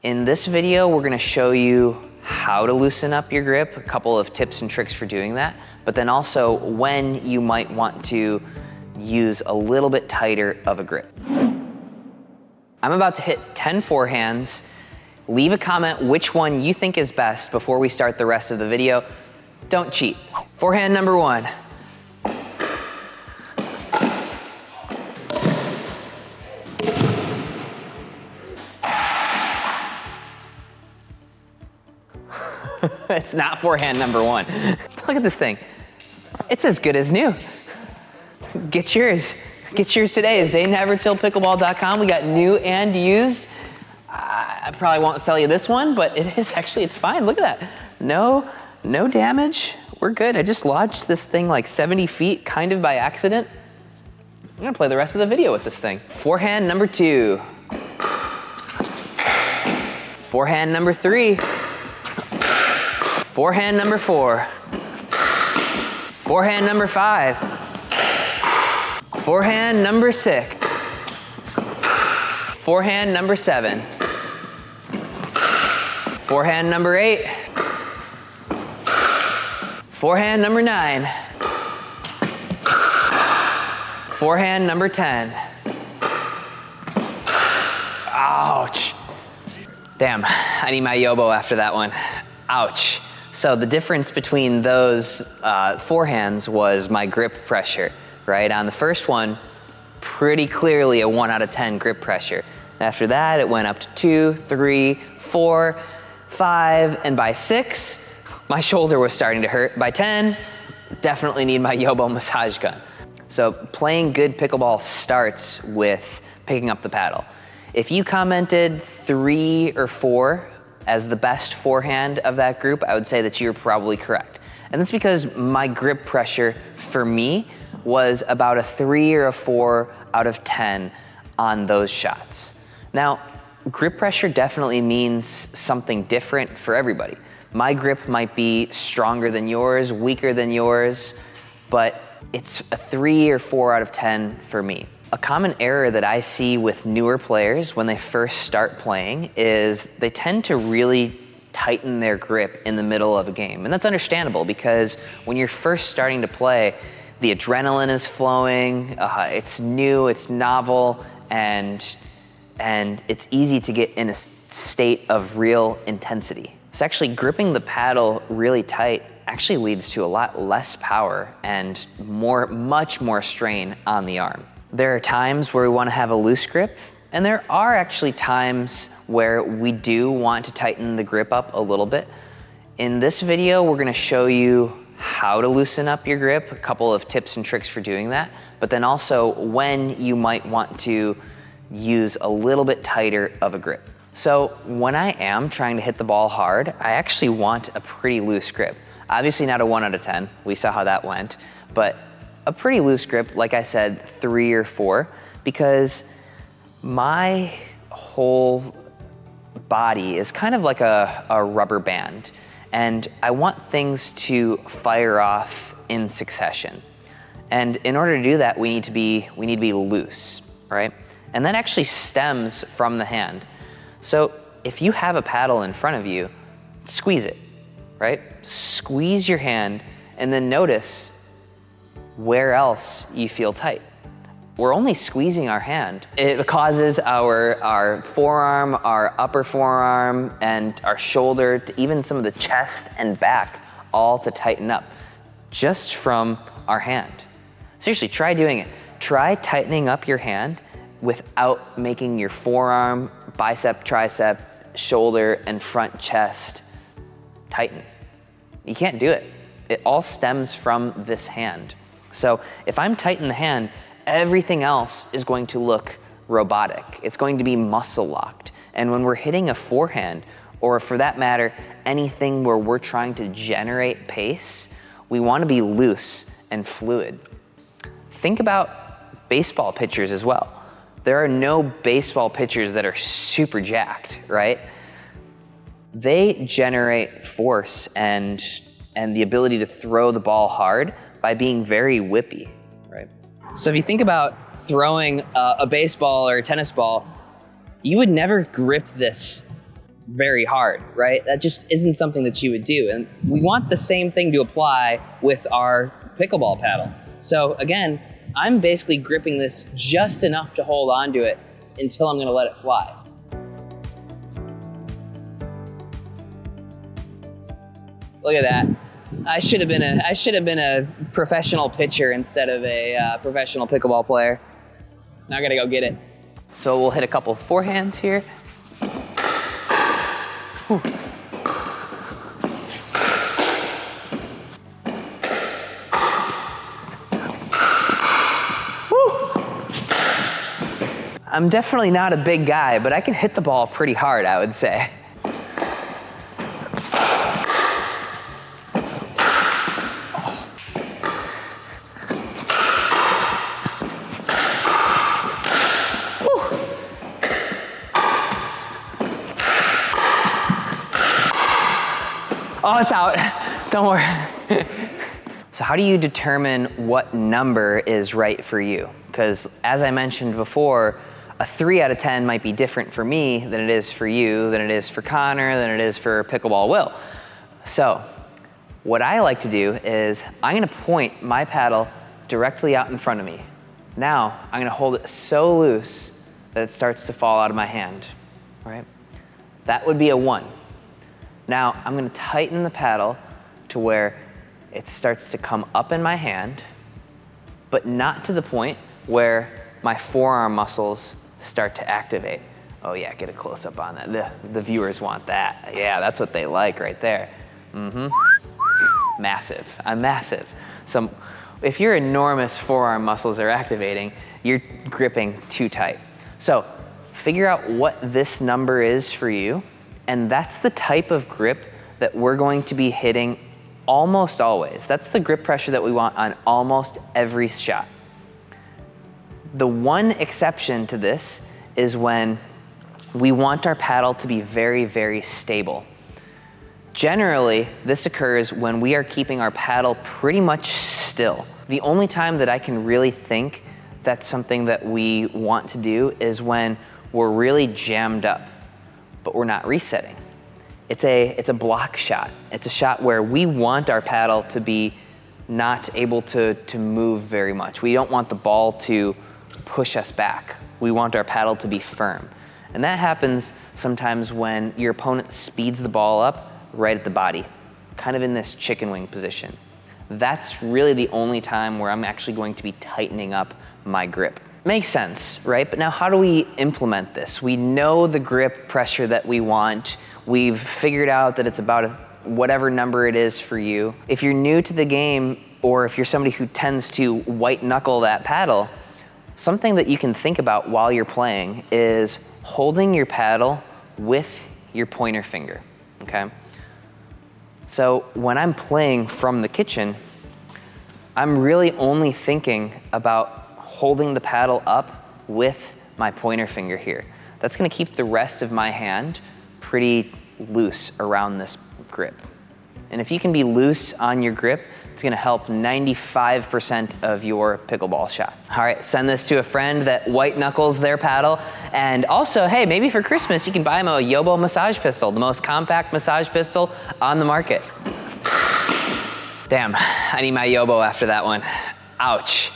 In this video, we're gonna show you how to loosen up your grip, a couple of tips and tricks for doing that, but then also when you might want to use a little bit tighter of a grip. I'm about to hit 10 forehands. Leave a comment which one you think is best before we start the rest of the video. Don't cheat. Forehand number one. It's not forehand number one. Look at this thing. It's as good as new. Get yours. Get yours today. ZaneHavertillPickleball.com. We got new and used. I probably won't sell you this one, but it is actually, it's fine. Look at that. No damage. We're good. I just lodged this thing like 70 feet kind of by accident. I'm gonna play the rest of the video with this thing. Forehand number two. Forehand number three. Forehand number four. Forehand number five. Forehand number six. Forehand number seven. Forehand number eight. Forehand number nine. Forehand number 10. Ouch. Damn, I need my yobo after that one. Ouch. So the difference between those forehands was my grip pressure, right? On the first one, pretty clearly a 1 out of 10 grip pressure. After that, it went up to 2, 3, 4, 5, and by 6, my shoulder was starting to hurt. By 10, definitely need my yobo massage gun. So playing good pickleball starts with picking up the paddle. If you commented 3 or 4 as the best forehand of that group, I would say that you're probably correct. And that's because my grip pressure for me was about a 3 or a 4 out of 10 on those shots. Now, grip pressure definitely means something different for everybody. My grip might be stronger than yours, weaker than yours, but it's a 3 or 4 out of 10 for me. A common error that I see with newer players when they first start playing is they tend to really tighten their grip in the middle of a game. And that's understandable because when you're first starting to play, the adrenaline is flowing, it's new, it's novel, and it's easy to get in a state of real intensity. So actually gripping the paddle really tight actually leads to a lot less power and much more strain on the arm. There are times where we want to have a loose grip, and there are actually times where we do want to tighten the grip up a little bit. In this video, we're going to show you how to loosen up your grip, a couple of tips and tricks for doing that, but then also when you might want to use a little bit tighter of a grip. So when I am trying to hit the ball hard, I actually want a pretty loose grip. Obviously not a 1 out of 10, we saw how that went, but a pretty loose grip, like I said, 3 or 4, because my whole body is kind of like a rubber band, and I want things to fire off in succession. And in order to do that, we need to be loose, right? And that actually stems from the hand. So if you have a paddle in front of you, squeeze it, right? Squeeze your hand and then notice where else you feel tight. We're only squeezing our hand. It causes our forearm, our upper forearm, and our shoulder, to even some of the chest and back, all to tighten up just from our hand. Seriously, try doing it. Try tightening up your hand without making your forearm, bicep, tricep, shoulder, and front chest tighten. You can't do it. It all stems from this hand. So if I'm tight in the hand, everything else is going to look robotic. It's going to be muscle locked. And when we're hitting a forehand, or for that matter, anything where we're trying to generate pace, we want to be loose and fluid. Think about baseball pitchers as well. There are no baseball pitchers that are super jacked, right? They generate force and the ability to throw the ball hard by being very whippy, right? So if you think about throwing a baseball or a tennis ball, you would never grip this very hard, right? That just isn't something that you would do. And we want the same thing to apply with our pickleball paddle. So again, I'm basically gripping this just enough to hold onto it until I'm gonna let it fly. Look at that. I should have been a professional pitcher instead of a professional pickleball player. Now I gotta go get it. So we'll hit a couple forehands here. Whew. I'm definitely not a big guy, but I can hit the ball pretty hard, I would say. Oh, it's out. Don't worry. So how do you determine what number is right for you? Because as I mentioned before, a 3 out of 10 might be different for me than it is for you, than it is for Connor, than it is for Pickleball Will. So what I like to do is I'm gonna point my paddle directly out in front of me. Now I'm gonna hold it so loose that it starts to fall out of my hand, right? That would be a 1. Now I'm gonna tighten the paddle to where it starts to come up in my hand, but not to the point where my forearm muscles start to activate. Oh yeah, get a close up on that. The viewers want that. Yeah, that's what they like right there. Massive, I'm massive. So if your enormous forearm muscles are activating, you're gripping too tight. So figure out what this number is for you, and that's the type of grip that we're going to be hitting almost always. That's the grip pressure that we want on almost every shot. The one exception to this is when we want our paddle to be very, very stable. Generally, this occurs when we are keeping our paddle pretty much still. The only time that I can really think that's something that we want to do is when we're really jammed up, but we're not resetting. It's a block shot. It's a shot where we want our paddle to be not able to move very much. We don't want the ball to push us back. We want our paddle to be firm. And that happens sometimes when your opponent speeds the ball up right at the body, kind of in this chicken wing position. That's really the only time where I'm actually going to be tightening up my grip. Makes sense, right? But now how do we implement this? We know the grip pressure that we want. We've figured out that it's about whatever number it is for you. If you're new to the game, or if you're somebody who tends to white knuckle that paddle, something that you can think about while you're playing is holding your paddle with your pointer finger, okay? So when I'm playing from the kitchen, I'm really only thinking about holding the paddle up with my pointer finger here. That's gonna keep the rest of my hand pretty loose around this grip. And if you can be loose on your grip, it's gonna help 95% of your pickleball shots. All right, send this to a friend that white knuckles their paddle. And also, hey, maybe for Christmas, you can buy them a Yobo massage pistol, the most compact massage pistol on the market. Damn, I need my Yobo after that one. Ouch.